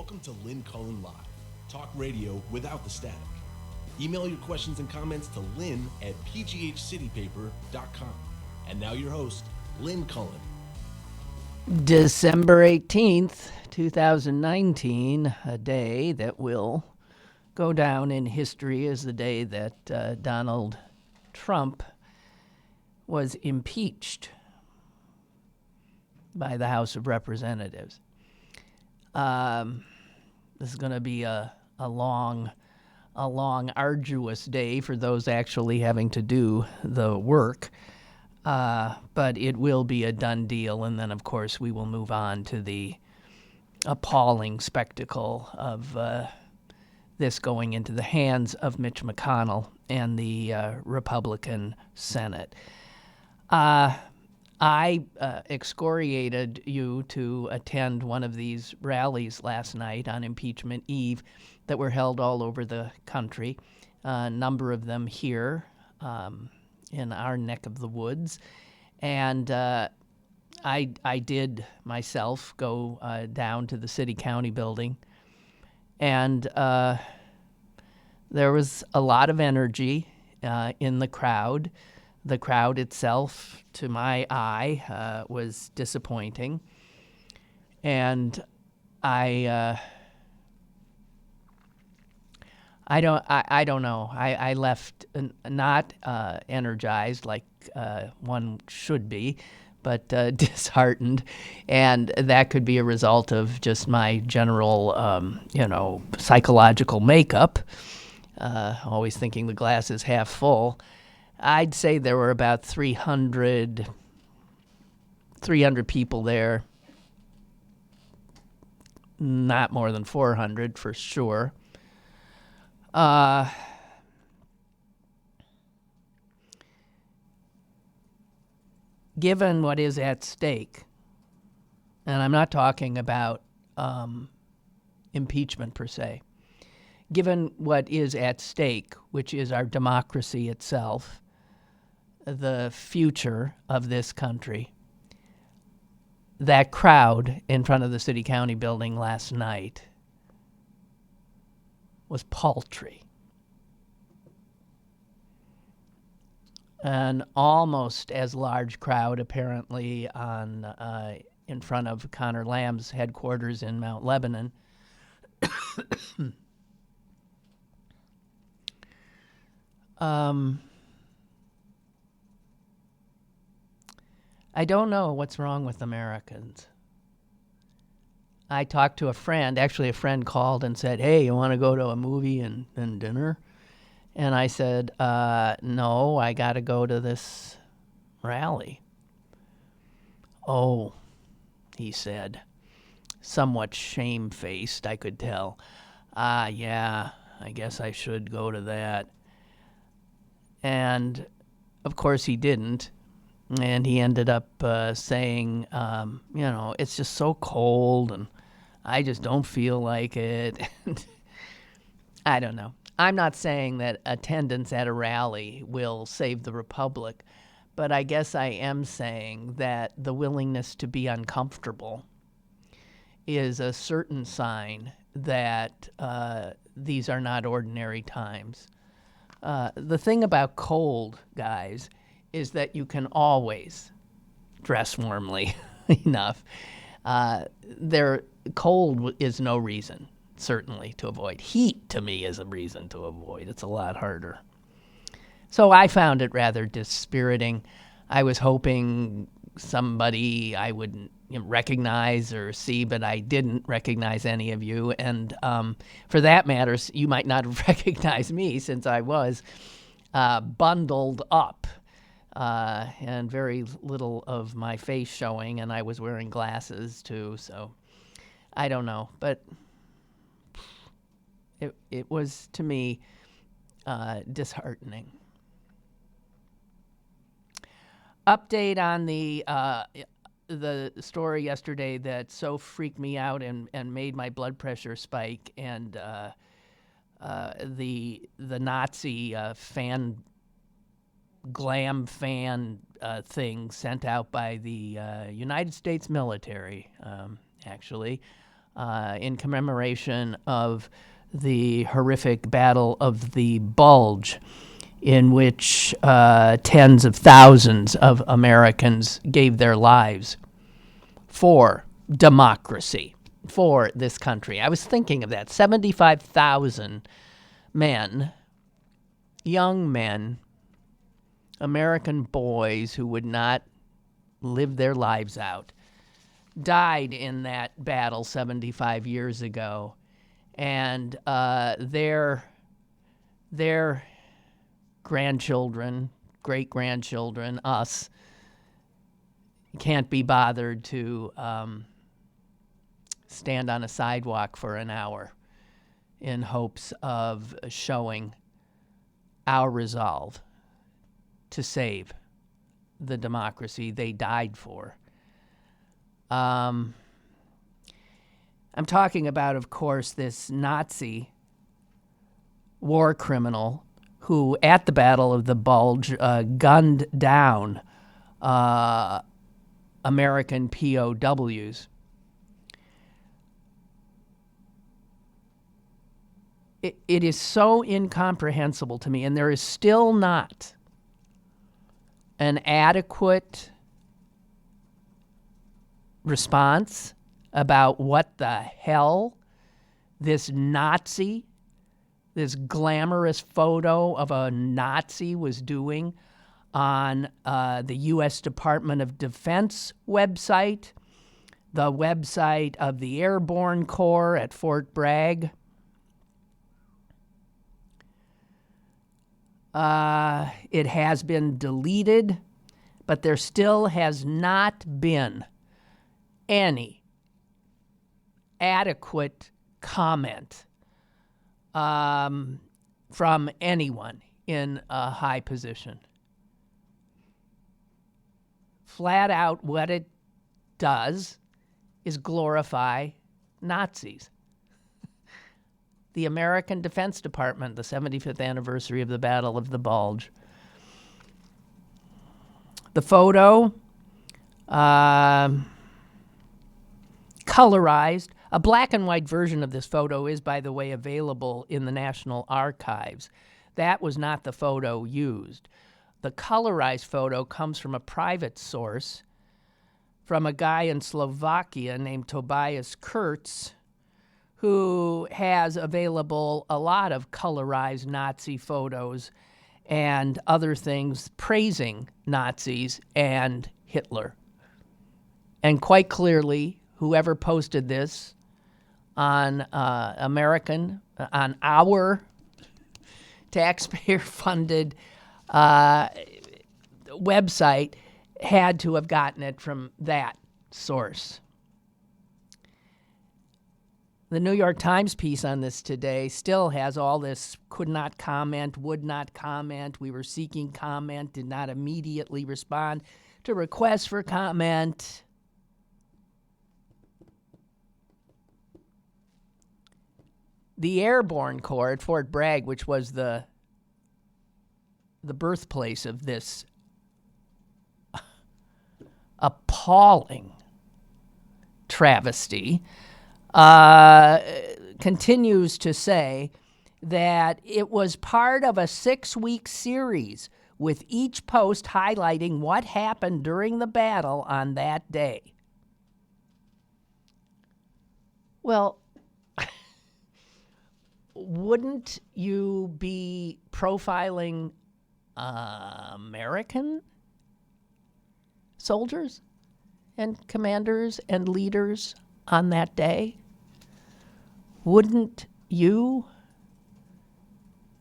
Welcome to Lynn Cullen Live, talk radio without the static. Email your questions and comments to lynn@pghcitypaper.com. And now your host, Lynn Cullen. December 18th, 2019, a day that will go down in history as the day that Donald Trump was impeached by the House of Representatives. This is going to be a long, arduous day for those actually having to do the work. But it will be a done deal, and then, of course, we will move on to the appalling spectacle of this going into the hands of Mitch McConnell and the Republican Senate. I excoriated you to attend one of these rallies last night on impeachment eve that were held all over the country, a number of them here in our neck of the woods. And I did myself go down to the city-county building, and there was a lot of energy in the crowd. The crowd itself, to my eye, was disappointing. And I don't know. I left not energized like one should be, but disheartened, and that could be a result of just my general, psychological makeup. Always thinking the glass is half full. I'd say there were about 300 people there, not more than 400 for sure. Given what is at stake, and I'm not talking about impeachment per se, given what is at stake, which is our democracy itself, the future of this country, that crowd in front of the city-county building last night was paltry. An almost as large crowd, apparently, in front of Connor Lamb's headquarters in Mount Lebanon. I don't know what's wrong with Americans. I talked to a friend. Actually, a friend called and said, "Hey, you want to go to a movie and dinner?" And I said, "No, I got to go to this rally." "Oh," he said, somewhat shamefaced, I could tell. Yeah, I guess I should go to that." And, of course, he didn't. And he ended up saying, it's just so cold and I just don't feel like it. I don't know. I'm not saying that attendance at a rally will save the republic, but I guess I am saying that the willingness to be uncomfortable is a certain sign that these are not ordinary times. The thing about cold, guys, is that you can always dress warmly enough. Cold is no reason, certainly, to avoid. Heat, to me, is a reason to avoid. It's a lot harder. So I found it rather dispiriting. I was hoping somebody I would recognize or see, but I didn't recognize any of you. And for that matter, you might not have recognized me since I was bundled up and very little of my face showing, and I was wearing glasses too, so I don't know. But it was, to me, disheartening. Update on the story yesterday that so freaked me out and made my blood pressure spike, and the Nazi glam fan thing sent out by the United States military, actually, in commemoration of the horrific Battle of the Bulge, in which tens of thousands of Americans gave their lives for democracy, for this country. I was thinking of that. 75,000 men, young men, American boys who would not live their lives out, died in that battle 75 years ago. And their grandchildren, great-grandchildren, us, can't be bothered to stand on a sidewalk for an hour in hopes of showing our resolve to save the democracy they died for. I'm talking about, of course, this Nazi war criminal who, at the Battle of the Bulge, gunned down American POWs. It is so incomprehensible to me, and there is still not an adequate response about what the hell this Nazi, this glamorous photo of a Nazi was doing on the U.S. Department of Defense website, the website of the Airborne Corps at Fort Bragg. It has been deleted, but there still has not been any adequate comment from anyone in a high position. Flat out, what it does is glorify Nazis. The American Defense Department, the 75th anniversary of the Battle of the Bulge. The photo, colorized. A black and white version of this photo is, by the way, available in the National Archives. That was not the photo used. The colorized photo comes from a private source, from a guy in Slovakia named Tobias Kurtz, who has available a lot of colorized Nazi photos and other things praising Nazis and Hitler. And quite clearly, whoever posted this on on our taxpayer-funded website had to have gotten it from that source. The New York Times piece on this today still has all this could not comment, would not comment, we were seeking comment, did not immediately respond to requests for comment. The Airborne Corps at Fort Bragg, which was the birthplace of this appalling travesty, continues to say that it was part of a 6-week series with each post highlighting what happened during the battle on that day. Well, wouldn't you be profiling American soldiers and commanders and leaders on that day? Wouldn't you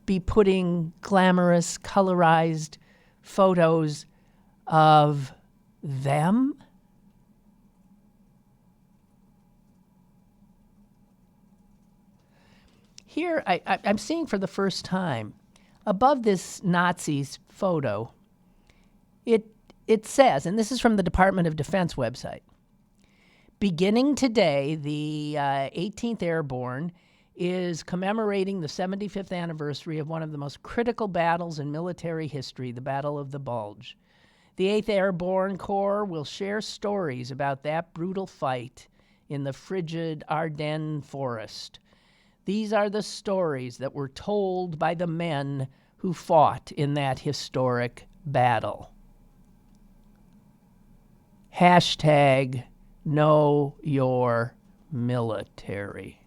be putting glamorous, colorized photos of them? Here, I'm seeing for the first time, above this Nazi's photo, it says, and this is from the Department of Defense website, beginning today, the 18th Airborne is commemorating the 75th anniversary of one of the most critical battles in military history, the Battle of the Bulge. The 8th Airborne Corps will share stories about that brutal fight in the frigid Ardennes forest. These are the stories that were told by the men who fought in that historic battle. Hashtag know your military.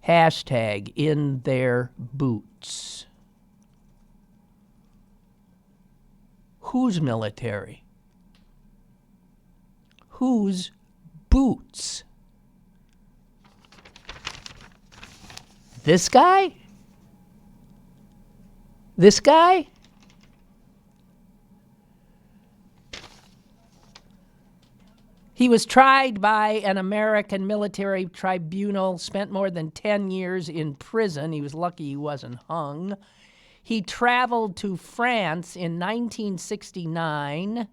Hashtag in their boots. Whose military? Whose boots? This guy? This guy? He was tried by an American military tribunal, spent more than 10 years in prison. He was lucky he wasn't hung. He traveled to France in 1969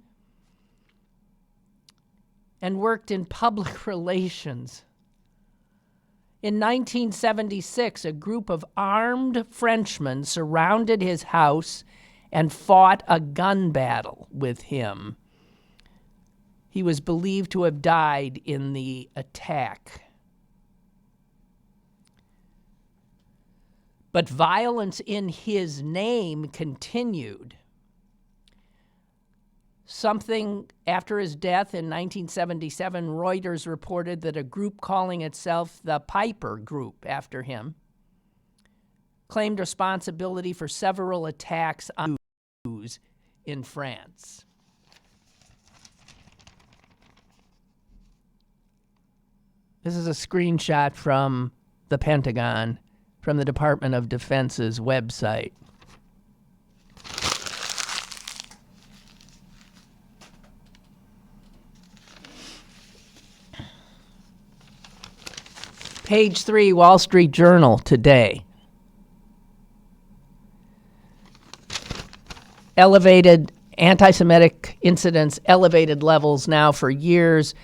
and worked in public relations. In 1976, a group of armed Frenchmen surrounded his house and fought a gun battle with him. He was believed to have died in the attack. But violence in his name continued. Something after his death in 1977, Reuters reported that a group calling itself the Piper Group after him claimed responsibility for several attacks on Jews in France. This is a screenshot from the Pentagon, from the Department of Defense's website. Page 3, Wall Street Journal today. Elevated anti-Semitic incidents, elevated levels now for years.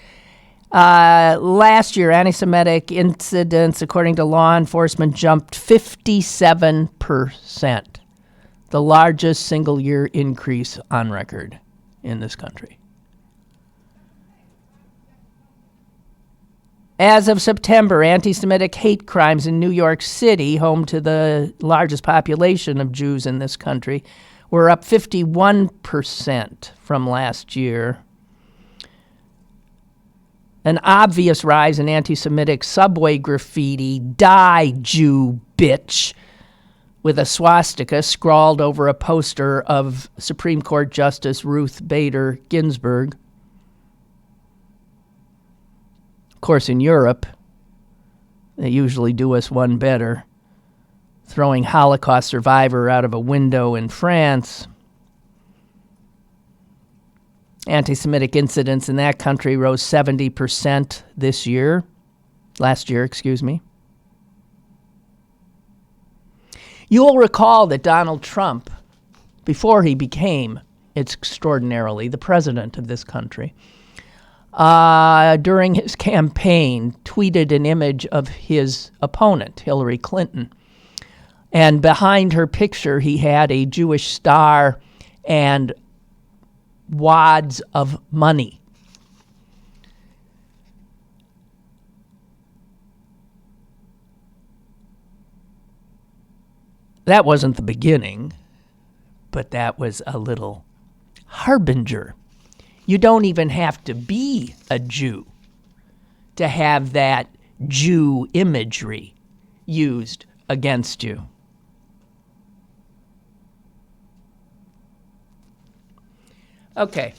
Last year, anti-Semitic incidents, according to law enforcement, jumped 57%, the largest single-year increase on record in this country. As of September, anti-Semitic hate crimes in New York City, home to the largest population of Jews in this country, were up 51% from last year. An obvious rise in anti-Semitic subway graffiti, "Die, Jew, bitch," with a swastika scrawled over a poster of Supreme Court Justice Ruth Bader Ginsburg. Of course, in Europe, they usually do us one better, throwing Holocaust survivor out of a window in France. Anti-Semitic incidents in that country rose 70% last year. You'll recall that Donald Trump, before he became extraordinarily the president of this country, during his campaign, tweeted an image of his opponent, Hillary Clinton. And behind her picture, he had a Jewish star and wads of money. That wasn't the beginning, but that was a little harbinger. You don't even have to be a Jew to have that Jew imagery used against you. Okay.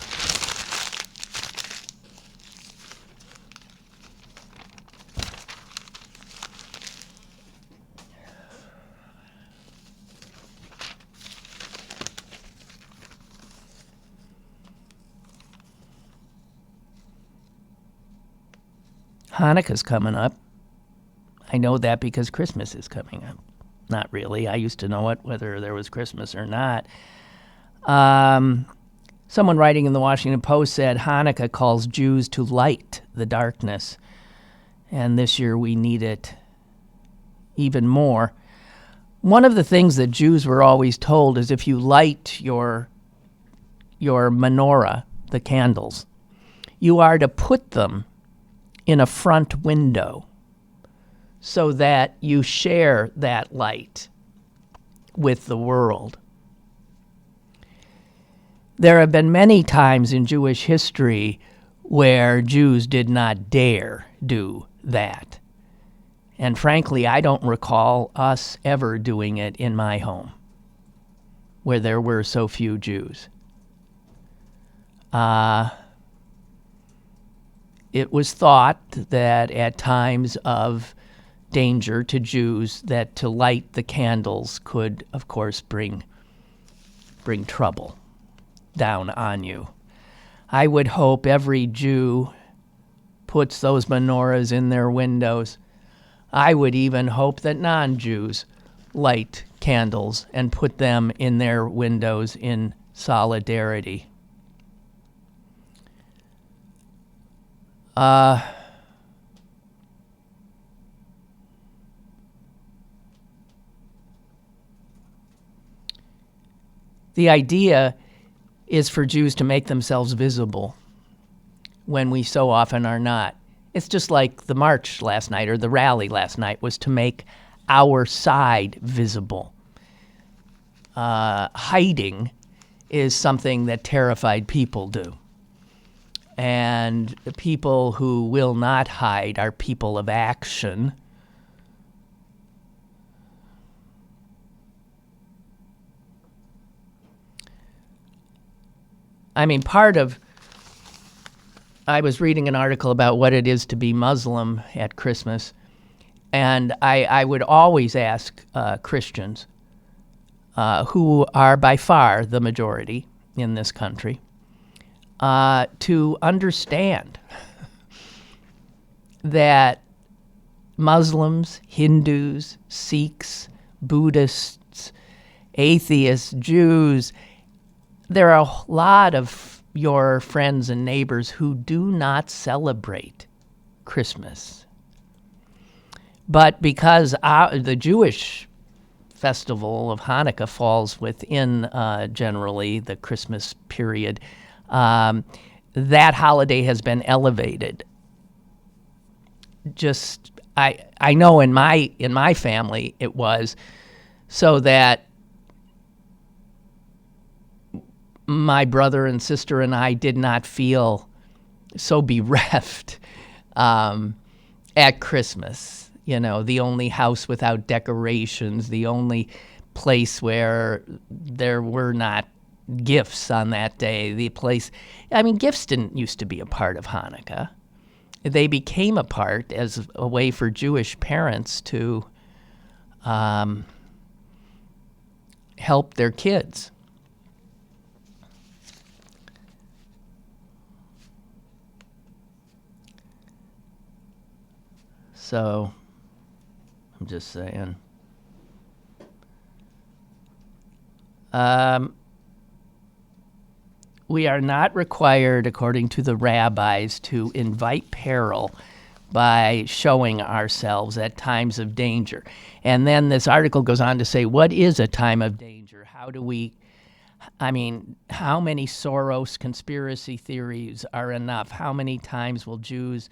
Hanukkah's coming up. I know that because Christmas is coming up. Not really. I used to know it, whether there was Christmas or not. Someone writing in the Washington Post said Hanukkah calls Jews to light the darkness. And this year we need it even more. One of the things that Jews were always told is if you light your menorah, the candles, you are to put them in a front window so that you share that light with the world. There have been many times in Jewish history where Jews did not dare do that. And frankly, I don't recall us ever doing it in my home, where there were so few Jews. It was thought that at times of danger to Jews, that to light the candles could, of course, bring trouble down on you. I would hope every Jew puts those menorahs in their windows. I would even hope that non-Jews light candles and put them in their windows in solidarity. The idea is for Jews to make themselves visible when we so often are not. It's just like the march last night or the rally last night was to make our side visible. Hiding is something that terrified people do. And the people who will not hide are people of action. I mean, I was reading an article about what it is to be Muslim at Christmas, and I would always ask Christians, who are by far the majority in this country, to understand that Muslims, Hindus, Sikhs, Buddhists, atheists, Jews, there are a lot of your friends and neighbors who do not celebrate Christmas. But because the Jewish festival of Hanukkah falls within generally the Christmas period, that holiday has been elevated. Just I know in my family it was so that my brother and sister and I did not feel so bereft at Christmas. You know, the only house without decorations, the only place where there were not gifts on that day, gifts didn't used to be a part of Hanukkah. They became a part as a way for Jewish parents to help their kids. So, I'm just saying. We are not required, according to the rabbis, to invite peril by showing ourselves at times of danger. And then this article goes on to say, what is a time of danger? How many Soros conspiracy theories are enough? How many times will Jews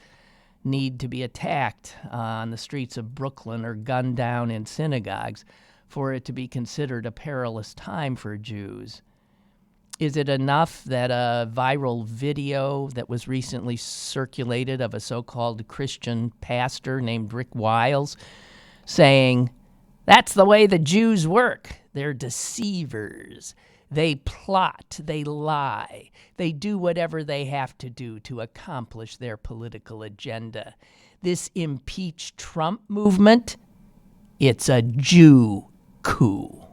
need to be attacked on the streets of Brooklyn or gunned down in synagogues for it to be considered a perilous time for Jews? Is it enough that a viral video that was recently circulated of a so-called Christian pastor named Rick Wiles saying, that's the way the Jews work. They're deceivers. They plot, they lie, they do whatever they have to do to accomplish their political agenda. This impeach Trump movement, it's a Jew coup.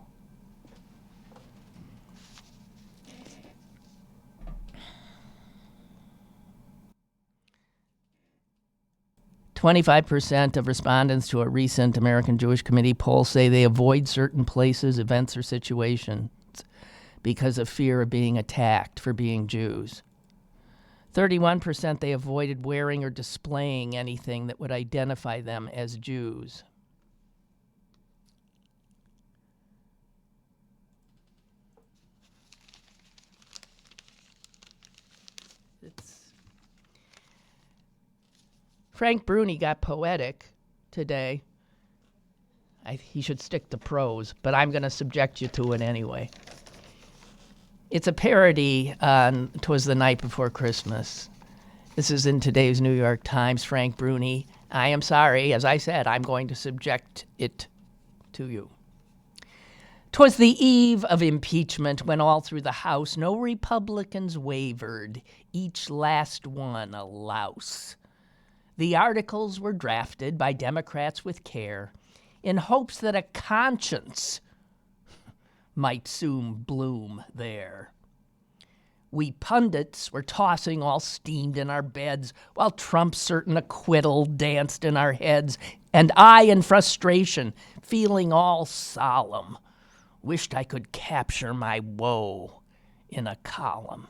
"25% of respondents to a recent American Jewish Committee poll say they avoid certain places, events, or situations because of fear of being attacked for being Jews. 31% they avoided wearing or displaying anything that would identify them as Jews. Frank Bruni got poetic today. He should stick to prose, but I'm going to subject you to it anyway. It's a parody on 'Twas the Night Before Christmas. This is in today's New York Times. Frank Bruni. I am sorry, as I said, I'm going to subject it to you. 'Twas the eve of impeachment when all through the House no Republicans wavered, each last one a louse. The articles were drafted by Democrats with care in hopes that a conscience might soon bloom there. We pundits were tossing all steamed in our beds while Trump's certain acquittal danced in our heads, and I, in frustration, feeling all solemn, wished I could capture my woe in a column.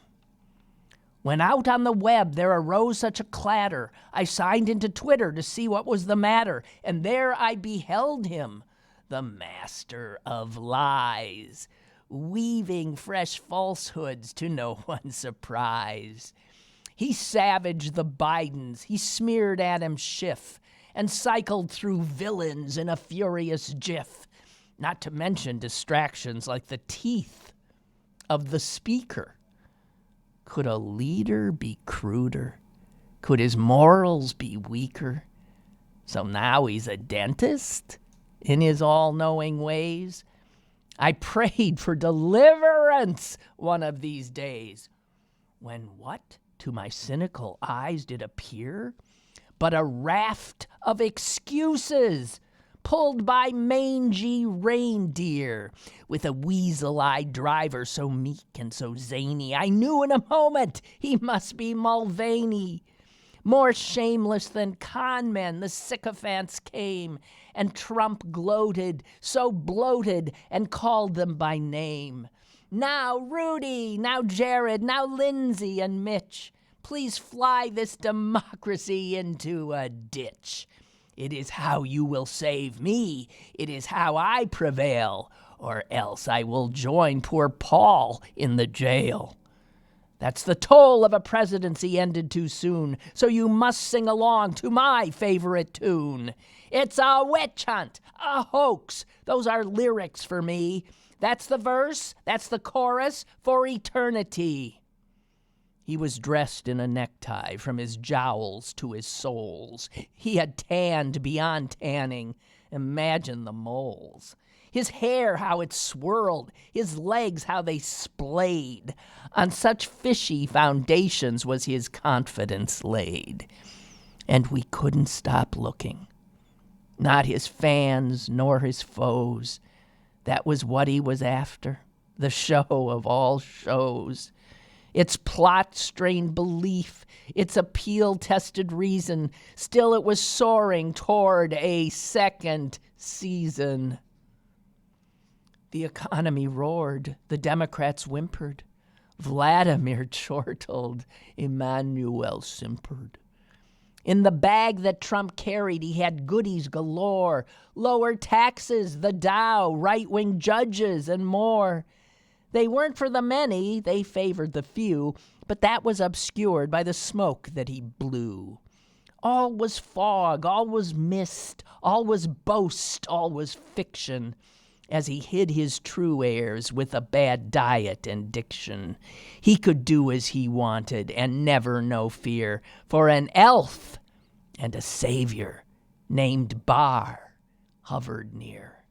When out on the web there arose such a clatter, I signed into Twitter to see what was the matter, and there I beheld him, the master of lies, weaving fresh falsehoods to no one's surprise. He savaged the Bidens, he smeared Adam Schiff, and cycled through villains in a furious jiff, not to mention distractions like the teeth of the speaker. Could a leader be cruder? Could his morals be weaker? So now he's a dentist in his all-knowing ways. I prayed for deliverance one of these days, when what to my cynical eyes did appear but a raft of excuses pulled by mangy reindeer, with a weasel-eyed driver so meek and so zany, I knew in a moment he must be Mulvaney. More shameless than con men, the sycophants came, and Trump gloated, so bloated, and called them by name. Now Rudy, now Jared, now Lindsay and Mitch, please fly this democracy into a ditch. It is how you will save me. It is how I prevail, or else I will join poor Paul in the jail. That's the toll of a presidency ended too soon, so you must sing along to my favorite tune. It's a witch hunt, a hoax. Those are lyrics for me. That's the verse, that's the chorus for eternity. He was dressed in a necktie from his jowls to his soles. He had tanned beyond tanning. Imagine the moles. His hair, how it swirled. His legs, how they splayed. On such fishy foundations was his confidence laid. And we couldn't stop looking. Not his fans nor his foes. That was what he was after. The show of all shows. Its plot-strained belief, its appeal-tested reason, still it was soaring toward a second season. The economy roared, the Democrats whimpered. Vladimir chortled, Emmanuel simpered. In the bag that Trump carried, he had goodies galore, lower taxes, the Dow, right-wing judges, and more. They weren't for the many, they favored the few, but that was obscured by the smoke that he blew. All was fog, all was mist, all was boast, all was fiction, as he hid his true airs with a bad diet and diction. He could do as he wanted and never know fear, for an elf and a savior named Barr hovered near.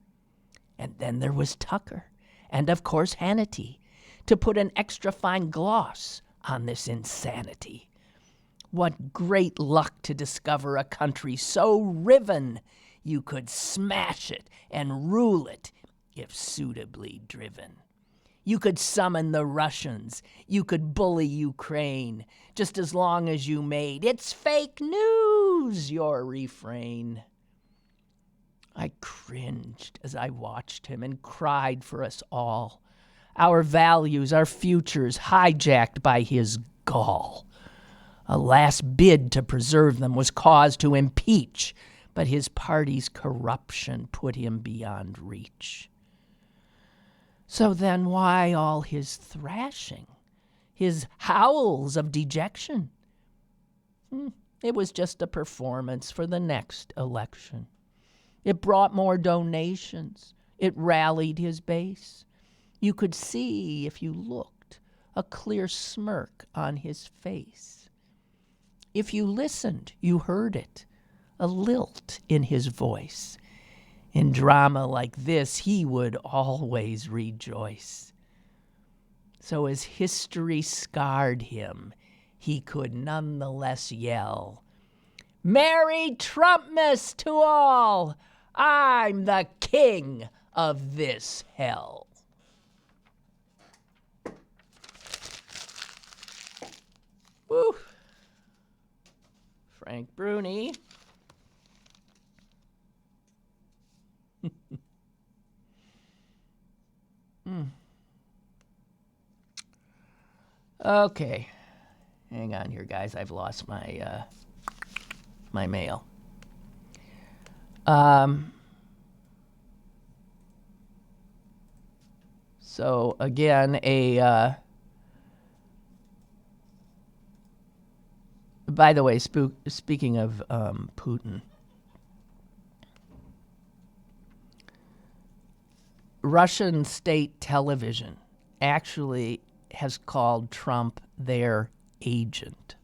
And then there was Tucker. And, of course, Hannity, to put an extra fine gloss on this insanity. What great luck to discover a country so riven you could smash it and rule it if suitably driven. You could summon the Russians, you could bully Ukraine, just as long as you made "It's fake news" your refrain. I cringed as I watched him and cried for us all. Our values, our futures, hijacked by his gall. A last bid to preserve them was cause to impeach, but his party's corruption put him beyond reach. So then why all his thrashing, his howls of dejection? It was just a performance for the next election. It brought more donations. It rallied his base. You could see, if you looked, a clear smirk on his face. If you listened, you heard it, a lilt in his voice. In drama like this, he would always rejoice. So as history scarred him, he could nonetheless yell, "Merry Trumpmas to all! I'm the king of this hell." Woo! Frank Bruni. Okay. Hang on here, guys. I've lost my my mail. So again, by the way, speaking of Putin, Russian state television actually has called Trump their agent.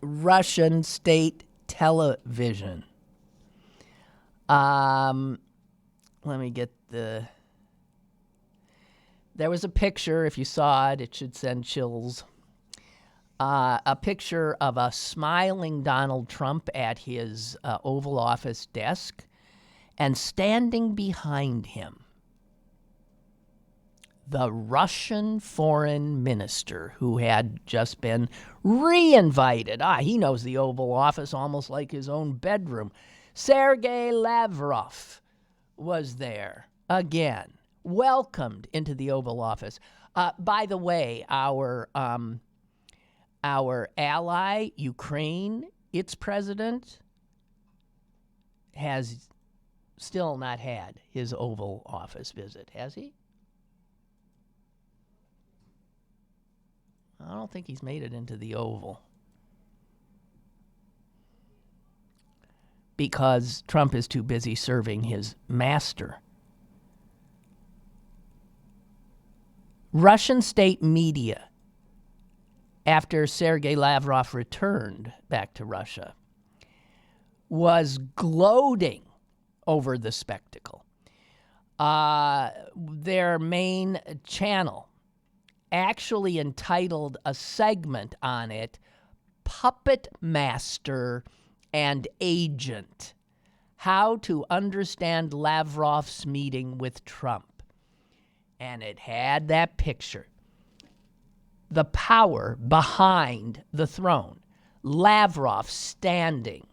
Russian state television. Let me get the... There was a picture, if you saw it, it should send chills. A picture of a smiling Donald Trump at his Oval Office desk, and standing behind him, the Russian foreign minister who had just been re-invited. He knows the Oval Office almost like his own bedroom. Sergei Lavrov was there again, welcomed into the Oval Office. By the way, our ally, Ukraine, its president, has still not had his Oval Office visit, has he? I don't think he's made it into the Oval. Because Trump is too busy serving his master. Russian state media, after Sergei Lavrov returned back to Russia, was gloating over the spectacle. Their main channel actually entitled a segment on it, Puppet Master and Agent, How to Understand Lavrov's Meeting with Trump. And it had that picture. The power behind the throne. Lavrov standing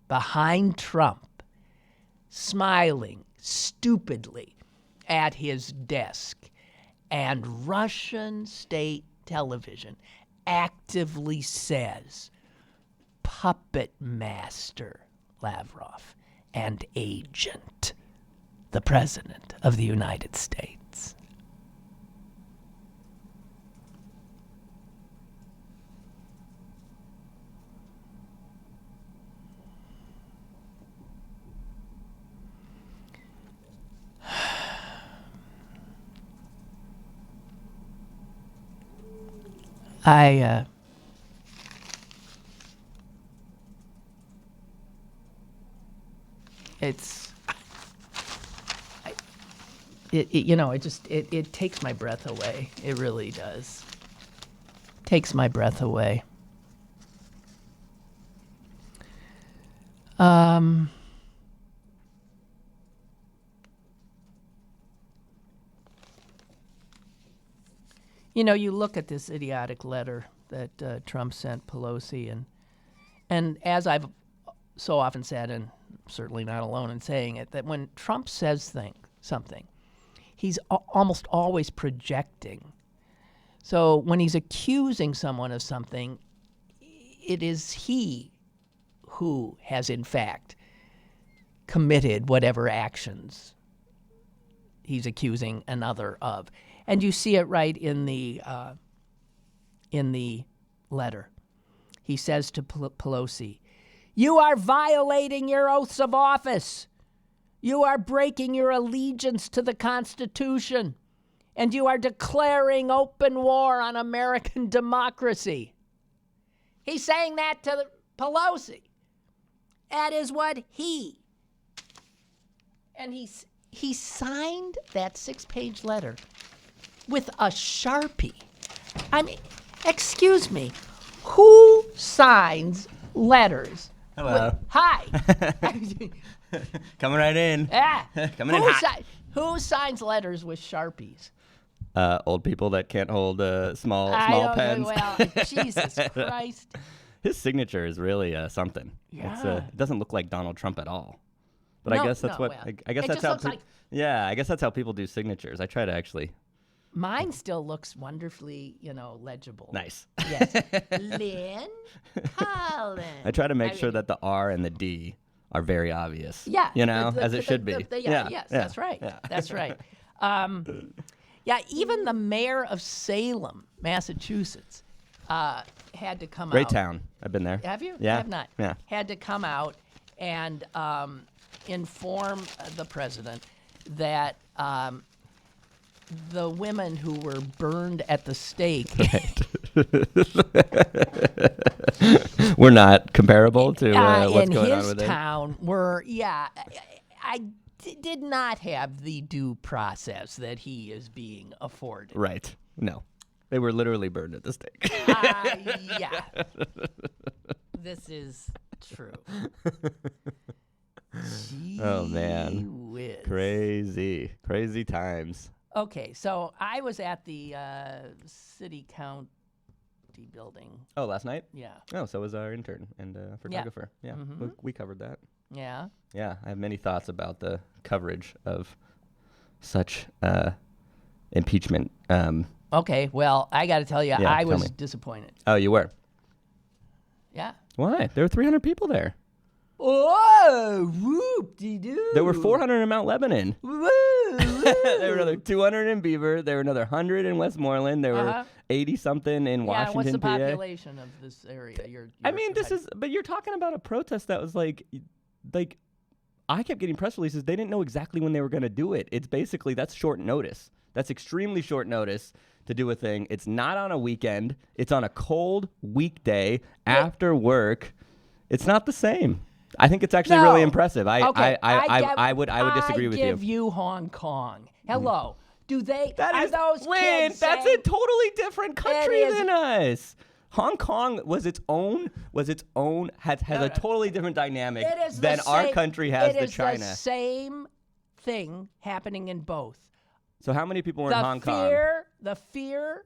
behind Trump, smiling stupidly at his desk. And Russian state television actively says, Puppet Master Lavrov and Agent, the President of the United States. It takes my breath away. It really does. Takes my breath away. You look at this idiotic letter that Trump sent Pelosi, and as I've so often said, and certainly not alone in saying it, that when Trump says something, he's almost always projecting. So when he's accusing someone of something, it is he who has in fact committed whatever actions he's accusing another of. And you see it right in the letter. He says to Pelosi, "You are violating your oaths of office. You are breaking your allegiance to the Constitution, and you are declaring open war on American democracy." He's saying that to Pelosi. That is what and he signed that 6-page letter with a Sharpie. I mean, excuse me, who signs letters? Hello. Hi. Coming right in. Yeah. Coming in hot. Who signs letters with Sharpies? Old people that can't hold small pens. Well, Jesus Christ. His signature is really something. Yeah. It doesn't look like Donald Trump at all. But No, I guess that's no, what well, I guess it that's just how. looks like- Yeah, I guess that's how people do signatures. I try to actually. Mine still looks wonderfully, legible. Nice. Yes. Lynn Cullen. I try to make sure that the R and the D are very obvious. Yeah. As it should be. Yes, that's right. Yeah. That's right. Yeah, even the mayor of Salem, Massachusetts, had to come out. Great town. I've been there. Have you? Yeah. I have not. Yeah. Had to come out and inform the president that the women who were burned at the stake We're not comparable to what's going on with it. in his town were, did not have the due process that he is being afforded. Right. No. They were literally burned at the stake. Yeah. This is true. Oh, man. Gee whiz. Crazy times. Okay, so I was at the city county building. Oh, last night? Yeah. Oh, so was our intern and photographer. Yeah. We covered that. Yeah. Yeah, I have many thoughts about the coverage of such impeachment. Okay, well, I got to tell you, I tell was me. disappointed. Oh, you were? Yeah. Why? There were 300 people there. Oh, whoop-de-doo. There were 400 in Mount Lebanon. Woo, There were another 200 in Beaver. There were another 100 in Westmoreland. There were 80-something in Washington, what's the PA. population of this area? But you're talking about a protest that was like, I kept getting press releases. They didn't know exactly when they were going to do it. It's basically, that's short notice. That's extremely short notice to do a thing. It's not on a weekend. It's on a cold weekday after work. It's not the same. I think it's actually really impressive. I would disagree with you. I give you Hong Kong. Hello. Do they? That is those Lynn, kids that's saying, a totally different country is- than us. Hong Kong has a totally different dynamic it is than the our same- country has it to is China. the same thing happening in both. So how many people were in Hong Kong? The fear,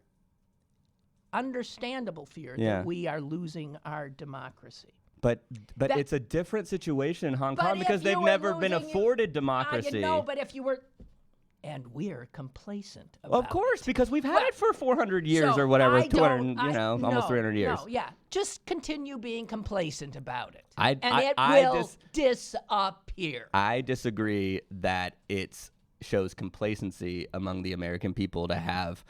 understandable fear that we are losing our democracy. But it's a different situation in Hong But Kong if because they've you were never been losing afforded democracy. No, but if you were, and we're complacent about Of course, it. because we've had it for 400 years So or whatever, I 200, don't- almost 300 years. No, yeah. Just continue being complacent about it. I will disappear. I disagree that it shows complacency among the American people to have,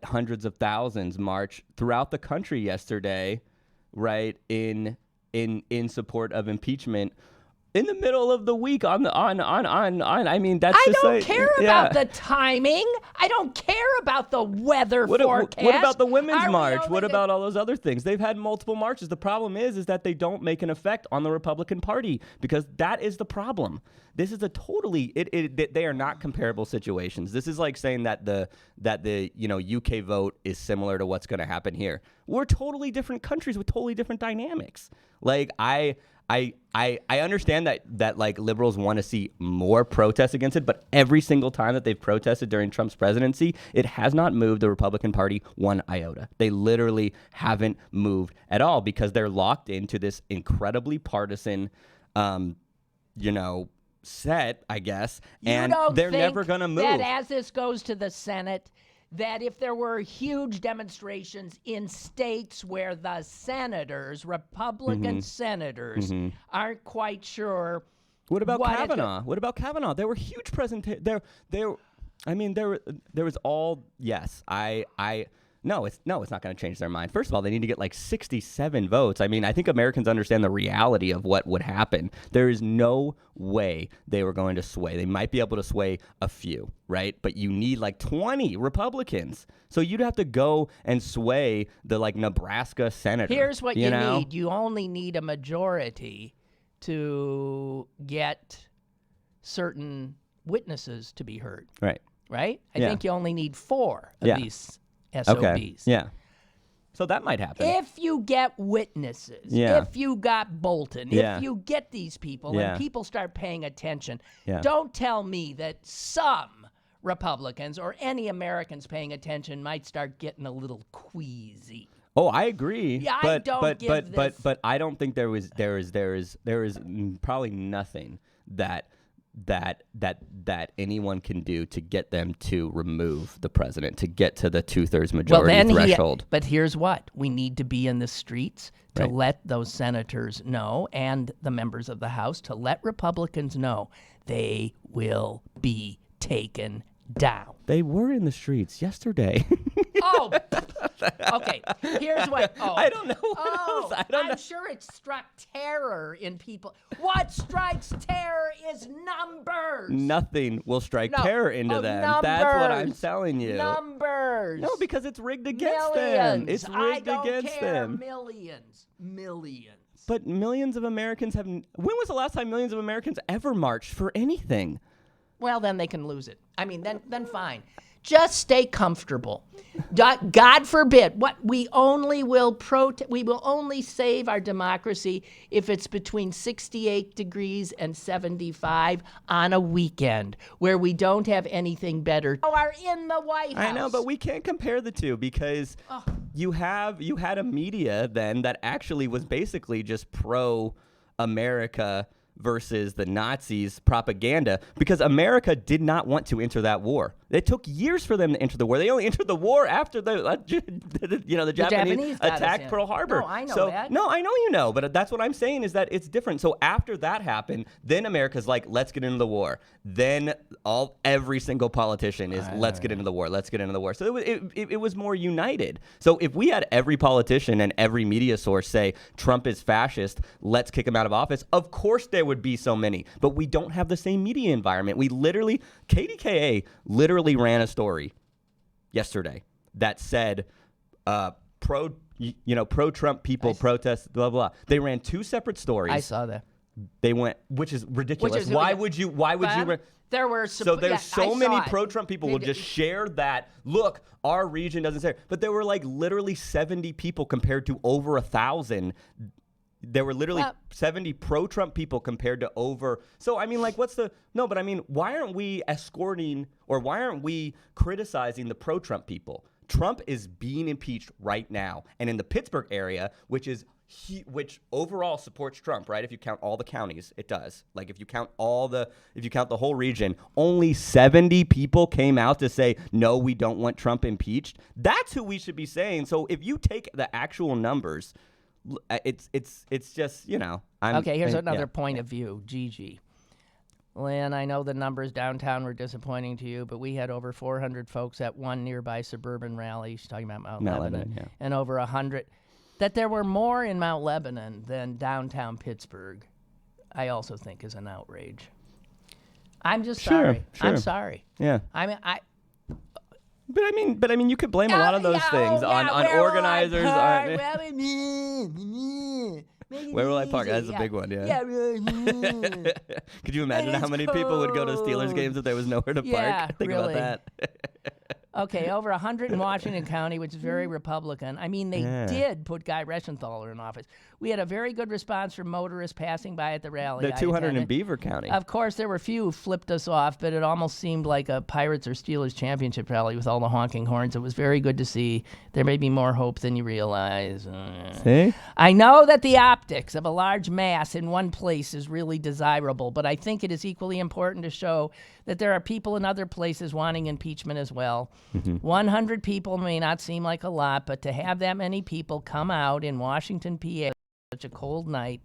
hundreds of thousands march throughout the country yesterday, right, in support of impeachment. In the middle of the week I mean, that's I just don't like, care about the timing. I don't care about the weather forecast. What about the women's Are we march? only What gonna- about all those other things? They've had multiple marches. The problem is that they don't make an effect on the Republican Party because that is the problem. This is a totally they are not comparable situations. This is like saying that the UK vote is similar to what's going to happen here. We're totally different countries with totally different dynamics. Like I understand that like liberals want to see more protests against it, but every single time that they've protested during Trump's presidency, it has not moved the Republican Party one iota. They literally haven't moved at all because they're locked into this incredibly partisan, set, I guess, and they're never going to move. That as this goes to the Senate, that if there were huge demonstrations in states where the senators, Republican senators, aren't quite sure. What about Kavanaugh? What about Kavanaugh? There were huge presentations. There was all, yes, No, it's not going to change their mind. First of all, they need to get like 67 votes. I mean, I think Americans understand the reality of what would happen. There is no way they were going to sway. They might be able to sway a few, right? But you need like 20 Republicans. So you'd have to go and sway the like Nebraska senator. Here's what you know? need. You only need a majority to get certain witnesses to be heard. Right. Right? I Yeah. think you only need 4 of Yeah. these SOBs. Okay. Yeah. So that might happen. If you get witnesses, Yeah. if you got Bolton, Yeah. if you get these people Yeah. and people start paying attention, Yeah. don't tell me that some Republicans or any Americans paying attention might start getting a little queasy. Oh, I agree. Yeah, I but, don't but, give but, this- but I don't think there is probably nothing that anyone can do to get them to remove the president, to get to the 2/3 majority threshold. But here's what. We need to be in the streets to Right. let those senators know and the members of the House to let Republicans know they will be taken down. They were in the streets yesterday. Oh, okay. Here's what. Oh, I don't know what Oh, else. I don't know. I'm sure it struck terror in people. What strikes terror is numbers. Nothing will strike No. terror into Oh, them. That's what I'm numbers. telling you. Numbers. No, because it's rigged against millions. them. It's I rigged don't against care. them. Millions. But millions of Americans have. When was the last time millions of Americans ever marched for anything? Well, then they can lose it. I mean, then fine. Just stay comfortable. God forbid. What we only will we will only save our democracy if it's between 68 degrees and 75 on a weekend where we don't have anything better. Oh, are in the White House. I know, but we can't compare the two because you had a media then that actually was basically just pro-America versus the Nazis propaganda, because America did not want to enter that war. It took years for them to enter the war. They only entered the war after the Japanese got us attacked in. Pearl Harbor. No, I know so, that. No, I know you know, but that's what I'm saying is that it's different. So after that happened, then America's like, let's get into the war. Then every single politician is, let's get into the war. Let's get into the war. So it was more united. So if we had every politician and every media source say Trump is fascist, let's kick him out of office, of course there would be so many. But we don't have the same media environment. KDKA literally ran a story yesterday that said pro-Trump people protest, blah, blah, blah. They ran 2 separate stories. I saw that. They went, which is ridiculous. Why would you? There were So there's so many pro-Trump pro-Trump people will just share that. Look, our region doesn't say. But there were like literally 70 people compared to over 1,000. There were literally 70 pro-Trump people compared to over. So, I mean, like, but I mean, why aren't we escorting or why aren't we criticizing the pro-Trump people? Trump is being impeached right now. And in the Pittsburgh area, which overall supports Trump, right? If you count all the counties, it does. Like if you count the whole region, only 70 people came out to say, no, we don't want Trump impeached. That's who we should be saying. So if you take the actual numbers, it's just, Okay, here's another point of view. Gigi. Lynn, I know the numbers downtown were disappointing to you, but we had over 400 folks at one nearby suburban rally. She's talking about Mount Lebanon. And over 100. That there were more in Mount Lebanon than downtown Pittsburgh, I also think is an outrage. I'm just sorry. Sure. I'm sorry. Yeah. I mean, But I mean, you could blame a lot of those things on organizers. Where will I park? That's a big one, yeah. Could you imagine how many people would go to Steelers games if there was nowhere to park? Think really. about that. Okay, over 100 in Washington County, which is very Republican. I mean, they did put Guy Reschenthaler in office. We had a very good response from motorists passing by at the rally. There are 200 in Beaver County. Of course, there were a few who flipped us off, but it almost seemed like a Pirates or Steelers championship rally with all the honking horns. It was very good to see. There may be more hope than you realize. See? I know that the optics of a large mass in one place is really desirable, but I think it is equally important to show that there are people in other places wanting impeachment as well. 100 people may not seem like a lot, but to have that many people come out in Washington, PA, such a cold night,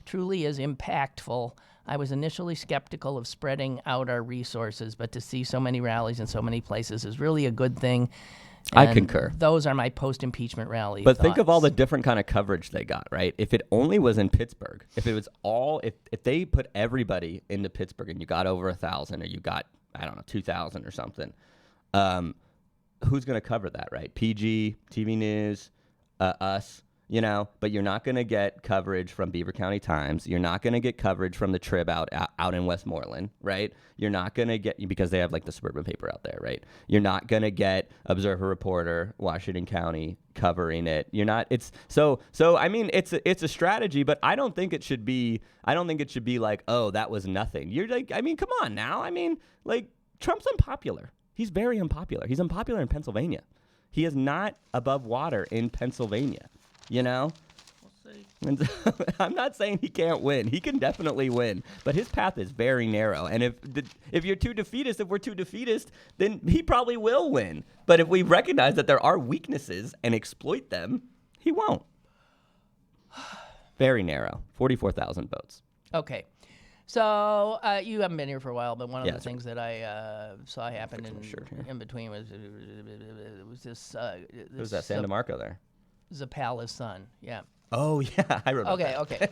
truly is impactful. I was initially skeptical of spreading out our resources, but to see so many rallies in so many places is really a good thing. I And concur. Those are my post-impeachment rally But think of all the thoughts. different kind of coverage they got, right? If it only was in Pittsburgh, if it was all, if they put everybody into Pittsburgh and you got over 1,000 or you got, I don't know, 2,000 or something, who's going to cover that, right? PG, TV News, us, you know, but you're not going to get coverage from Beaver County Times. You're not going to get coverage from the Trib out in Westmoreland, right? You're not going to get, because they have like the suburban paper out there, right? You're not going to get Observer Reporter, Washington County covering it. You're not, it's so I mean, it's a strategy, but I don't think it should be like, oh, that was nothing. You're like, I mean, come on now. I mean, like, Trump's unpopular. He's very unpopular. He's unpopular in Pennsylvania. He is not above water in Pennsylvania. You know? We'll see. And so, I'm not saying he can't win. He can definitely win. But his path is very narrow. And if we're too defeatist, then he probably will win. But if we recognize that there are weaknesses and exploit them, he won't. Very narrow. 44,000 votes. Okay. So you haven't been here for a while, but one of Yeah, the thing that I saw happen shirt here. in between was this. Who's that? San DeMarco there. Zappala's son. Yeah. Oh, yeah. I remember that. Okay.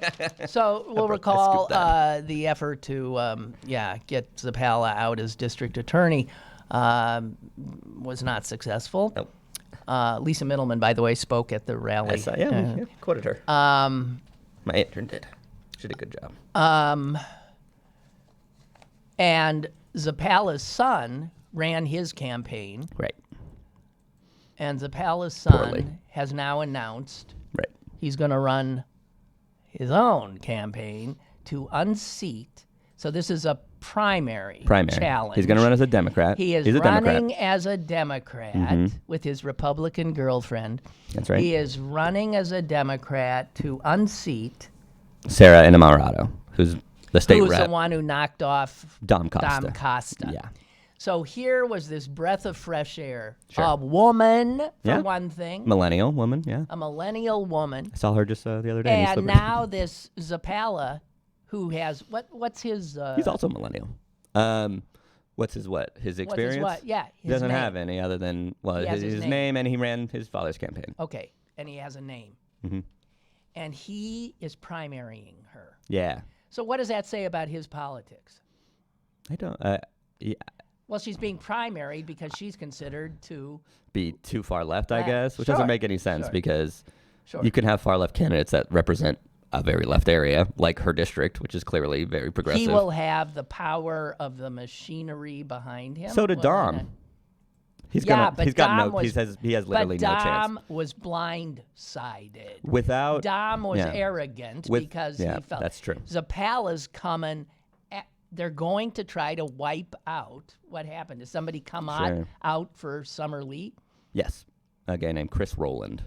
So we'll recall the effort to, get Zappala out as district attorney was not successful. Nope. Lisa Middleman, by the way, spoke at the rally. Yeah, we quoted her. My intern did. She did a good job. And Zappala's son ran his campaign. Right. And Zappala's son Poorly. has now announced Right. he's going to run his own campaign to unseat. So this is a primary challenge. He's going to run as a Democrat. He is He's a running Democrat. as a Democrat with his Republican girlfriend. That's right. He is running as a Democrat to unseat Sarah Innamorato, who's the state who's rep. the one who knocked off Dom Costa. Dom Costa. Yeah. So here was this breath of fresh air. Sure. A woman, for one thing. Millennial woman, yeah. A millennial woman. I saw her just the other day. And now this Zappala, who has, what's his... He's also a millennial. What's his His experience? Yeah, He doesn't name. have any other than, He has his his name, and he ran his father's campaign. Okay, and he has a name. Mm-hmm. And he is primarying her. Yeah. So what does that say about his politics? I don't... yeah. Well, she's being primaried because she's considered to... Be too far left, I Left. guess, which Sure. doesn't make any sense because Sure. you can have far left candidates that represent a very left area, like her district, which is clearly very progressive. He will have the power of the machinery behind him. So did Dom. He has literally no chance. But Dom was blindsided. Without Dom was arrogant because he felt that's true. Zappala's coming. They're going to try to wipe out what happened. Did somebody come out for Summer Lee? Yes, a guy named Chris Rowland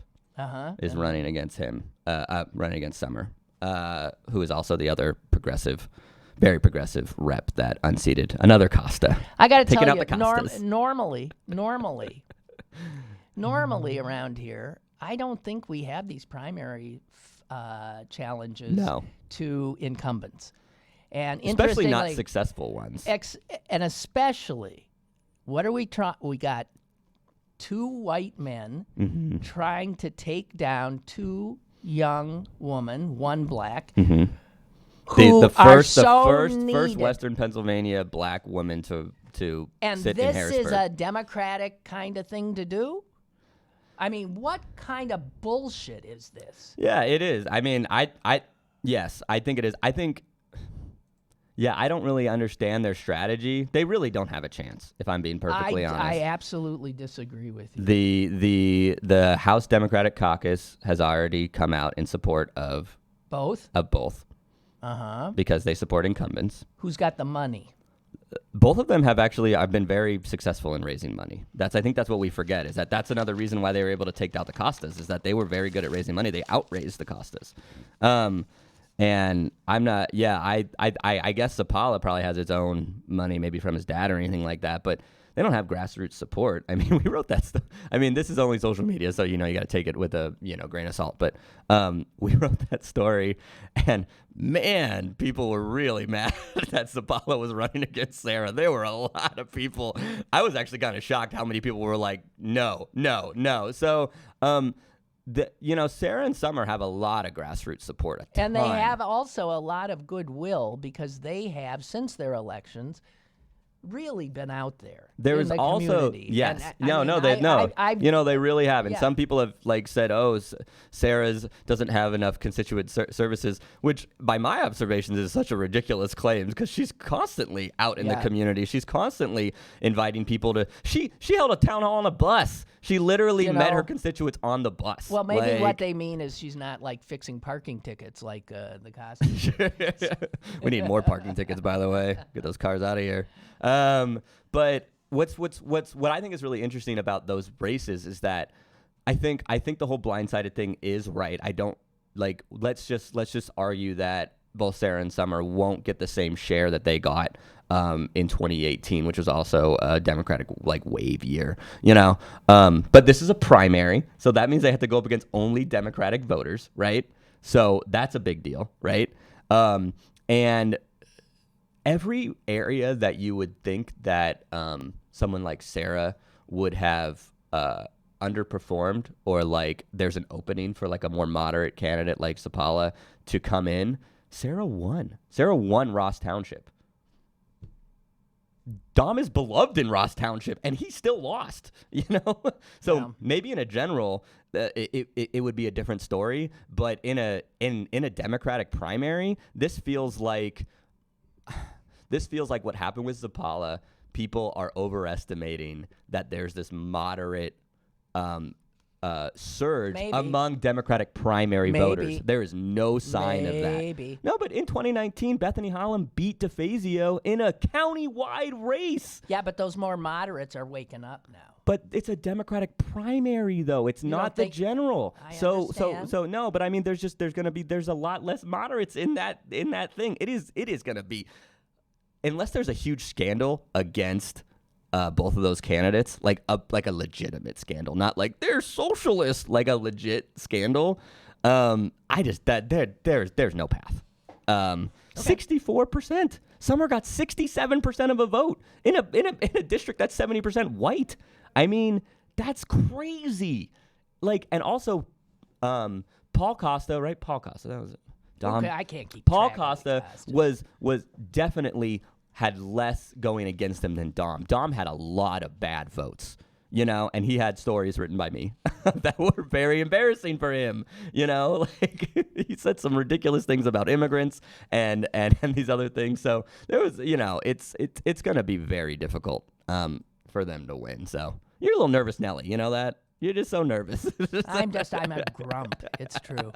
is running against him, running against Summer, who is also the other very progressive rep that unseated another Costa. I got to Taking tell out you, the Costas. normally around here, I don't think we have these primary challenges to incumbents. And Especially not interestingly, successful ones. And especially, what are we trying? We got two white men trying to take down two young women, one black, who the are first needed. Western Pennsylvania black woman to and sit in this Harrisburg. is a Democratic kind of thing to do? I mean, what kind of bullshit is this? Yeah, it is. I mean, yes, I think it is. I don't really understand their strategy. They really don't have a chance, if I'm being perfectly honest. I absolutely disagree with you. The House Democratic Caucus has already come out in support of both. Because they support incumbents. Who's got the money? Both of them have been very successful in raising money. I think that's what we forget, is that's another reason why they were able to take out the Costas, is that they were very good at raising money. They outraised the Costas. And I'm not, I guess Zappala probably has its own money, maybe from his dad or anything like that, but they don't have grassroots support. I mean, we wrote that stuff. I mean, this is only social media, so you got to take it with a grain of salt. But we wrote that story, and man, people were really mad that Zapala was running against Sarah. There were a lot of people. I was actually kind of shocked how many people were like, no. So. Sarah and Summer have a lot of grassroots support. And they have also a lot of goodwill because they have, since their elections, really been out there. There's also community. yes, And they really have, and Yeah. some people have said, "Oh, Sarah's doesn't have enough constituent services," which, by my observations, is such a ridiculous claim because she's constantly out in the community. She's constantly inviting people to. She held a town hall on a bus. She literally met her constituents on the bus. Well, maybe what they mean is she's not fixing parking tickets like the Cosby. We need more parking tickets, by the way. Get those cars out of here. But what I think is really interesting about those races is that I think the whole blindsided thing is right. I don't let's just argue that both Sarah and Summer won't get the same share that they got in 2018, which was also a Democratic wave year, But this is a primary, so that means they have to go up against only Democratic voters, right? So that's a big deal, right? And every area that you would think that someone like Sarah would have underperformed, or there's an opening for a more moderate candidate like Zapala to come in, Sarah won. Sarah won Ross Township. Dom is beloved in Ross Township, and he still lost, So maybe in a general, it would be a different story. But in a Democratic primary, this feels like what happened with Zapala. People are overestimating that there's this moderate surge among Democratic primary voters. There is no sign of that. No, but in 2019, Bethany Holland beat DeFazio in a county-wide race. Yeah, but those more moderates are waking up now. But it's a Democratic primary, though. It's not the general. So no. But I mean, there's a lot less moderates in that thing. It is gonna be, unless there's a huge scandal against both of those candidates, like a legitimate scandal, not they're socialists, a legit scandal. There's no path. 64%. Summer got 67% of a vote in a district that's 70% white. I mean, that's crazy. And also, Paul Costa, right? Paul Costa, that was it. Dom. Okay, I can't keep Paul track Costa was definitely had less going against him than Dom. Dom had a lot of bad votes, and he had stories written by me that were very embarrassing for him, he said some ridiculous things about immigrants and these other things. So there was, it's going to be very difficult for them to win. So you're a little nervous, Nelly, you know that? You're just so nervous. I'm a grump. It's true.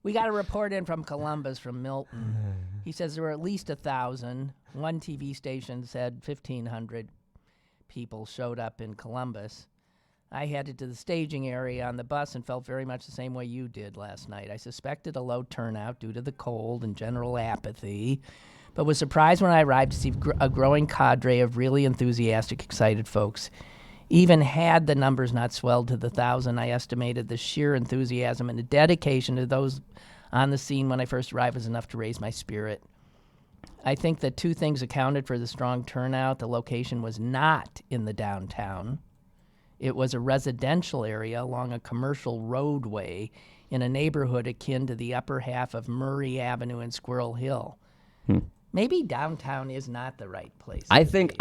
We got a report in from Columbus, from Milton. He says there were at least 1,000. One TV station said 1,500 people showed up in Columbus. I headed to the staging area on the bus and felt very much the same way you did last night. I suspected a low turnout due to the cold and general apathy, but was surprised when I arrived to see a growing cadre of really enthusiastic, excited folks. Even had the numbers not swelled to the 1,000, I estimated the sheer enthusiasm and the dedication to those on the scene when I first arrived was enough to raise my spirit. I think that two things accounted for the strong turnout. The location was not in the downtown. It was a residential area along a commercial roadway in a neighborhood akin to the upper half of Murray Avenue and Squirrel Hill. Maybe downtown is not the right place. I think,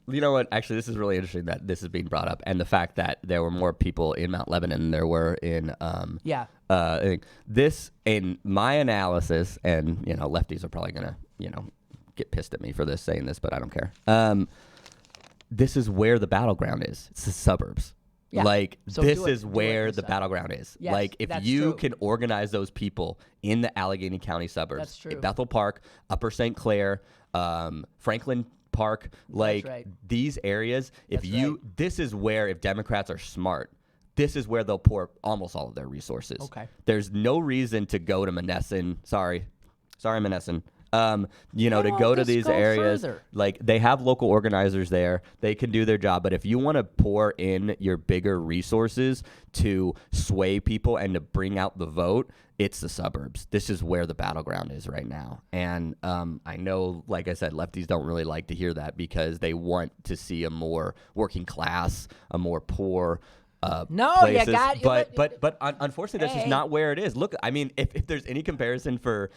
you know what, actually, this is really interesting that this is being brought up, and the fact that there were more people in Mount Lebanon than there were in, I think this, in my analysis, and, lefties are probably going to, get pissed at me for this, saying this, but I don't care. This is where the battleground is. It's the suburbs. Yeah. So this is where the battleground is. Yes, If you can organize those people in the Allegheny County suburbs, that's true. Bethel Park, Upper St. Clair, Franklin Park, these areas, this is where, if Democrats are smart, this is where they'll pour almost all of their resources. Okay. There's no reason to go to Monessen. Sorry, Monessen. To go to these areas. Further? Like, they have local organizers there. They can do their job. But if you want to pour in your bigger resources to sway people and to bring out the vote, it's the suburbs. This is where the battleground is right now. And I know, like I said, lefties don't really like to hear that because they want to see a more working class, a more poor places. You got but unfortunately, that's just not where it is. Look, I mean, if there's any comparison for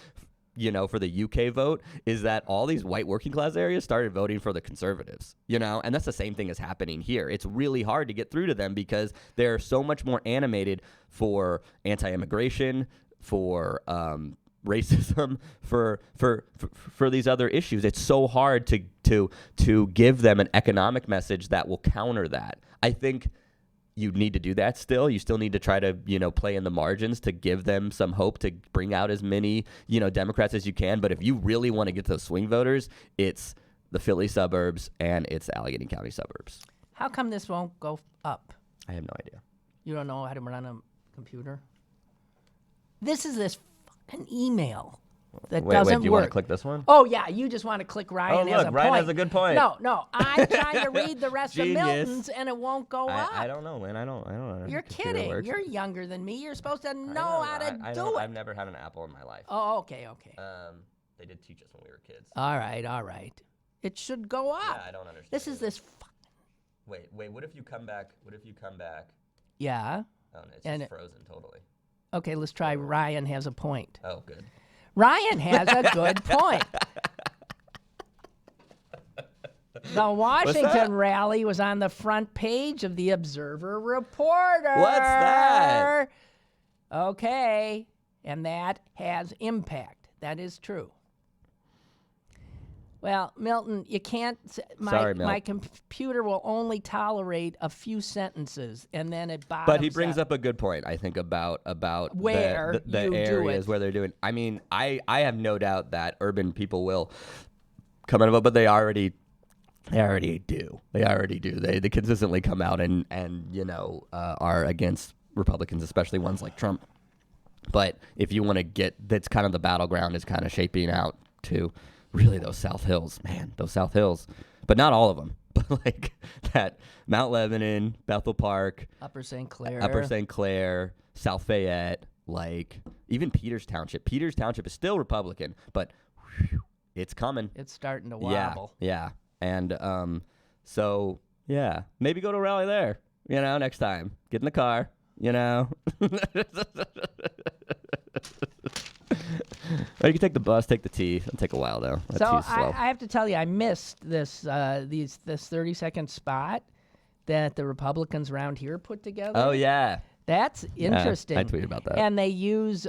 the UK vote, is that all these white working class areas started voting for the conservatives, and that's the same thing is happening here. It's really hard to get through to them because they're so much more animated for anti-immigration, for racism, for these other issues. It's so hard to give them an economic message that will counter that. I think you need to do that still. You still need to try to, play in the margins to give them some hope to bring out as many, Democrats as you can. But if you really want to get to those swing voters, it's the Philly suburbs and it's the Allegheny County suburbs. How come this won't go up? I have no idea. You don't know how to run a computer? This fucking email that doesn't do you work. want to click this one? Oh, yeah, you just want to click Ryan as a point. Ryan has a good point. No, I'm trying to read the rest of Milton's and it won't go up. I don't know, Lynn. I don't. You're kidding. You're younger than me. You're supposed to know how to do it. I've never had an Apple in my life. Oh, okay. They did teach us when we were kids. All right. It should go up. Yeah, I don't understand. This is this fucking... Wait, what if you come back? Yeah. Oh, no, it's just frozen totally. Okay, let's try Ryan has a point. Oh, good. Ryan has a good point. The Washington rally was on the front page of the Observer Reporter. What's that? Okay, and that has impact. That is true. Well, Milton, you can't. My computer will only tolerate a few sentences, and then it bottoms. But he brings up a good point, I think, about where the areas where they're doing. I mean, I have no doubt that urban people will come out of it, but they already do. They consistently come out and are against Republicans, especially ones like Trump. But if you want to get, that's kind of the battleground is kind of shaping out to. Really, those South Hills, but not all of them. But like that Mount Lebanon, Bethel Park, Upper St. Clair, South Fayette, like even Peters Township. Peters Township is still Republican, but it's coming. It's starting to wobble. Yeah. And so yeah, maybe go to a rally there. Next time, get in the car. Or you can take the bus, take the T. It'll take a while though. So I have to tell you, I missed this 30-second spot that the Republicans around here put together. Oh yeah, that's interesting. I tweeted about that. And they use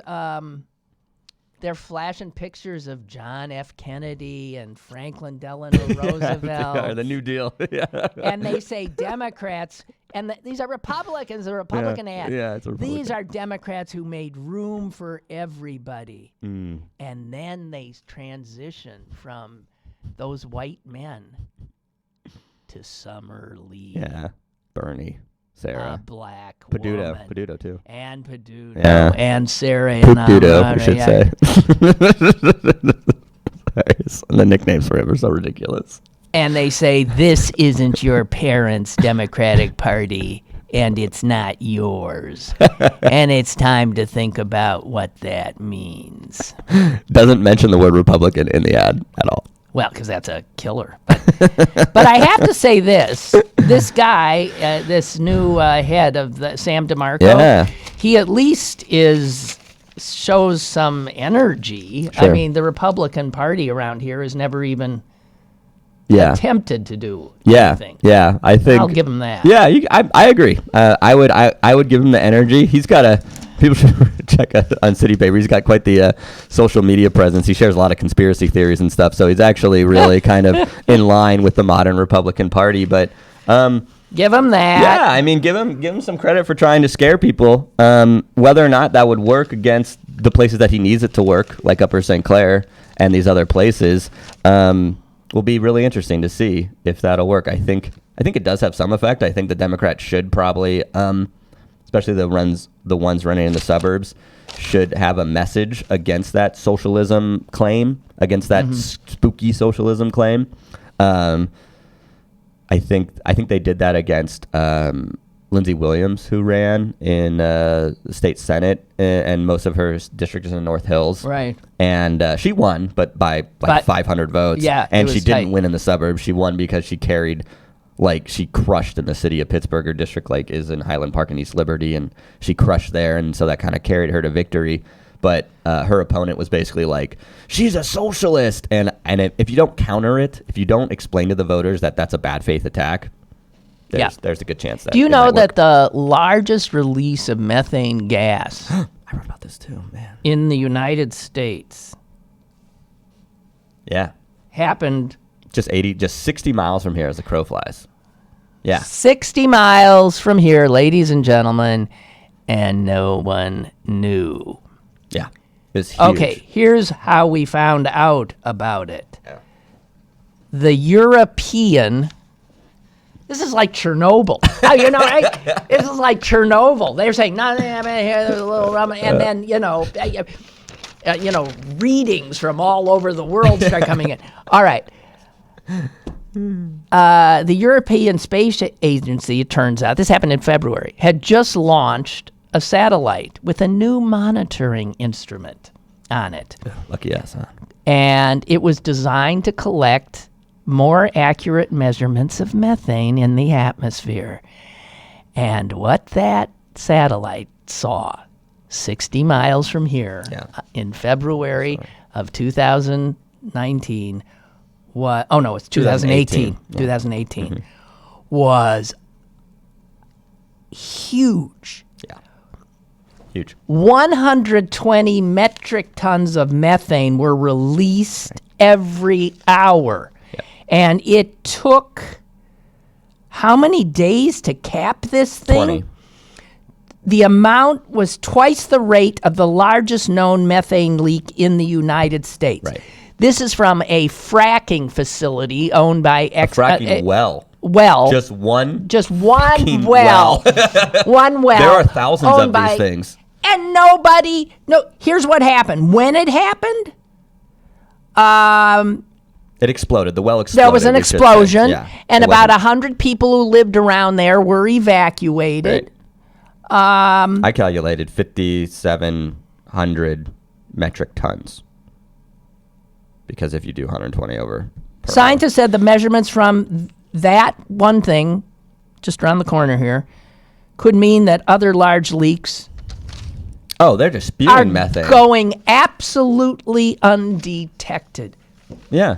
they're flashing pictures of John F. Kennedy and Franklin Delano Roosevelt. The New Deal. And they say Democrats, and these are Republicans, the Republican ad. Yeah, it's a Republican. These are Democrats who made room for everybody. Mm. And then they transition from those white men to Summer Lee. Yeah, Bernie. Sarah. A black Peduto. woman. Peduto, too. And Peduto. Yeah. And Sarah. Peduto, we should say. And the nicknames for him are so ridiculous. And they say, this isn't your parents' Democratic Party, and it's not yours. And it's time to think about what that means. Doesn't mention the word Republican in the ad at all. Well, because that's a killer. But I have to say this guy, this new head of Sam DeMarco, he at least shows some energy. Sure. I mean, the Republican Party around here has never even attempted to do anything. Yeah, I think I'll give him that. Yeah, I agree. I would give him the energy. He's got people should check out on City Paper. He's got quite the social media presence. He shares a lot of conspiracy theories and stuff. So he's actually really kind of in line with the modern Republican Party. But give him that. Yeah, I mean, give him some credit for trying to scare people. Whether or not that would work against the places that he needs it to work, like Upper St. Clair and these other places, will be really interesting to see if that'll work. I think it does have some effect. I think the Democrats should probably, especially the ones running in the suburbs, should have a message against that socialism claim, against that spooky socialism claim. I think they did that against Lindsey Williams, who ran in the state Senate, and most of her district is in the North Hills. Right. And she won, but by 500 votes. Yeah, and she didn't tight. win in the suburbs. She won because she carried, she crushed in the city of Pittsburgh. Her district, is in Highland Park and East Liberty, and she crushed there, and so that kind of carried her to victory. But her opponent was basically like, she's a socialist. And if you don't counter it, if you don't explain to the voters that that's a bad faith attack, there's a good chance that. Do you it know might that work. the largest release of methane gas I wrote about this too, man. in the United States Yeah. happened Just 60 miles from here as the crow flies. Yeah. 60 miles from here, ladies and gentlemen, and no one knew? Yeah. It's huge. Okay, here's how we found out about it. Yeah. The European... This is like Chernobyl. You know, right? This is like Chernobyl. They're saying, no, there's a little rum, and then, readings from all over the world start coming in. All right. The European Space Agency, it turns out, this happened in February, had just launched a satellite with a new monitoring instrument on it. Lucky us, huh? And it was designed to collect more accurate measurements of methane in the atmosphere. And what that satellite saw 60 miles from here in February of 2019 was, oh no, it's 2018. 2018 was huge. Yeah. Huge. 120 metric tons of methane were released every hour. And it took how many days to cap this thing? 20. The amount was twice the rate of the largest known methane leak in the United States. Right. This is from a fracking facility owned by Fracking well. Well. Just one one well. One well. There are thousands owned of these things. And here's what happened. When it happened, It exploded. The well exploded. there was an explosion, and It about wasn't- 100 people who lived around there were evacuated. Right. I calculated 5,700 metric tons. Because if you do 120 over per Scientists said the measurements from that one thing, just around the corner here, could mean that other large leaks hour. Oh, they're just spewing are methane. going absolutely undetected. Yeah.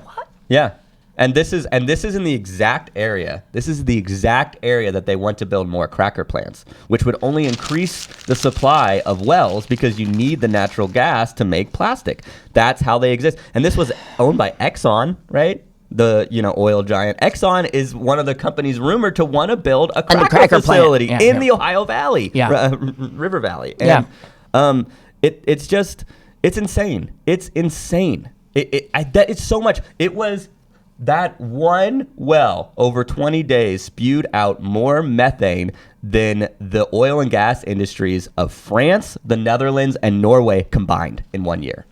Yeah. And this is in the exact area. This is the exact area that they want to build more cracker plants, which would only increase the supply of wells because you need the natural gas to make plastic. That's how they exist. And this was owned by Exxon, right? The oil giant. Exxon is one of the companies rumored to want to build a cracker facility in the Ohio Valley, River Valley. And it's insane. It's insane. It's so much. It was that one well over 20 days spewed out more methane than the oil and gas industries of France, the Netherlands, and Norway combined in 1 year.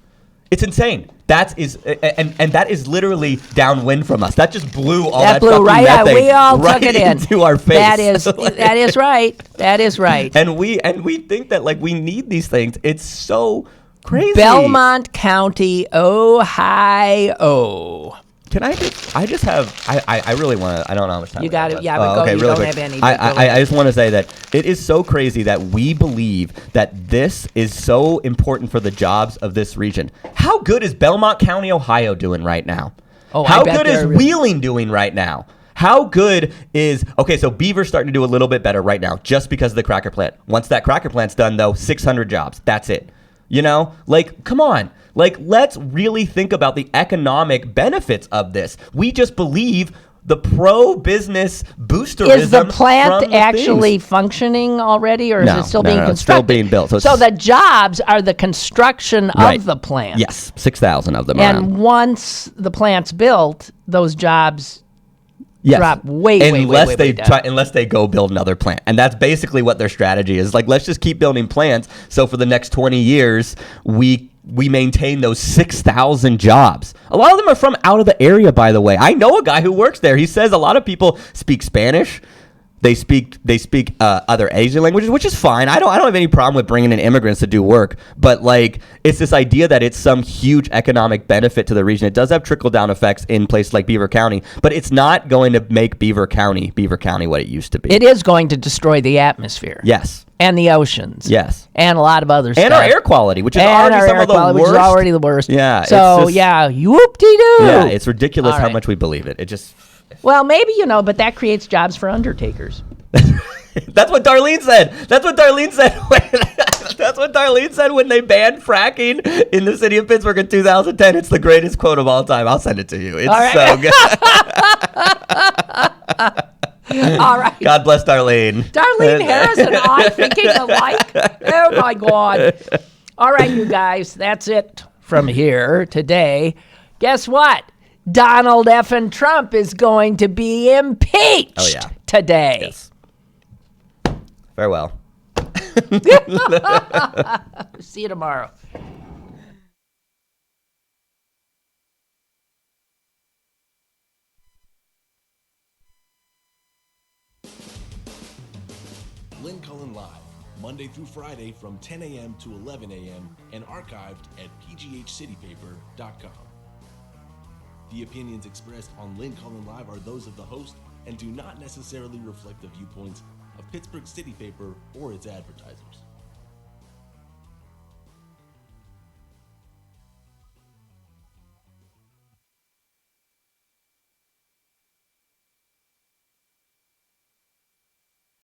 It's insane. That is literally downwind from us. That just blew all that blew fucking right out. methane We all right took it in. into our face. That is right. That is right. And we think that we need these things. It's so crazy. Belmont County, Ohio. Can I really want to, I don't know how much time. You got it. Yeah, but go. okay, You really don't quick. have any. I just want to say that it is so crazy that we believe that this is so important for the jobs of this region. How good is Belmont County, Ohio doing right now? Oh, how I bet good is they're- Wheeling doing right now? How good is, so Beaver's starting to do a little bit better right now just because of the cracker plant. Once that cracker plant's done, though, 600 jobs. That's it. Come on. Let's really think about the economic benefits of this. We just believe the pro-business boosterism. Is the plant from the actually things. functioning already, or is No, it still no, being no, it's still constructed? being built. So the jobs are the construction Right. of the plant. Yes, 6,000 of them And around. once the plant's built, those jobs Yes. drop way down. Unless they go build another plant. And that's basically what their strategy is. Like, let's just keep building plants. So for the next 20 years, we maintain those 6,000 jobs. A lot of them are from out of the area, by the way. I know a guy who works there. He says a lot of people speak Spanish. They speak other Asian languages, which is fine. I don't have any problem with bringing in immigrants to do work. But like, it's this idea that it's some huge economic benefit to the region. It does have trickle down effects in places like Beaver County, but it's not going to make Beaver County what it used to be. It is going to destroy the atmosphere. Yes. And the oceans. Yes. And a lot of other stuff. And our air quality, which is already some of the worst. Which is already the worst. Yeah. So whoop-de-doo. Yeah, it's ridiculous All how right. much we believe it. It just. Well, maybe, but that creates jobs for undertakers. That's what Darlene said. That's what Darlene said when they banned fracking in the city of Pittsburgh in 2010. It's the greatest quote of all time. I'll send it to you. It's so good. All right. God bless Darlene. Darlene Harris and I thinking alike. Oh, my God. All right, you guys. That's it from here today. Guess what? Donald F. Trump is going to be impeached today. Yes. Farewell. See you tomorrow. Lynn Cullen Live, Monday through Friday from 10 a.m. to 11 a.m. and archived at pghcitypaper.com. The opinions expressed on Lynn Cullen Live are those of the host and do not necessarily reflect the viewpoints of Pittsburgh City Paper or its advertisers.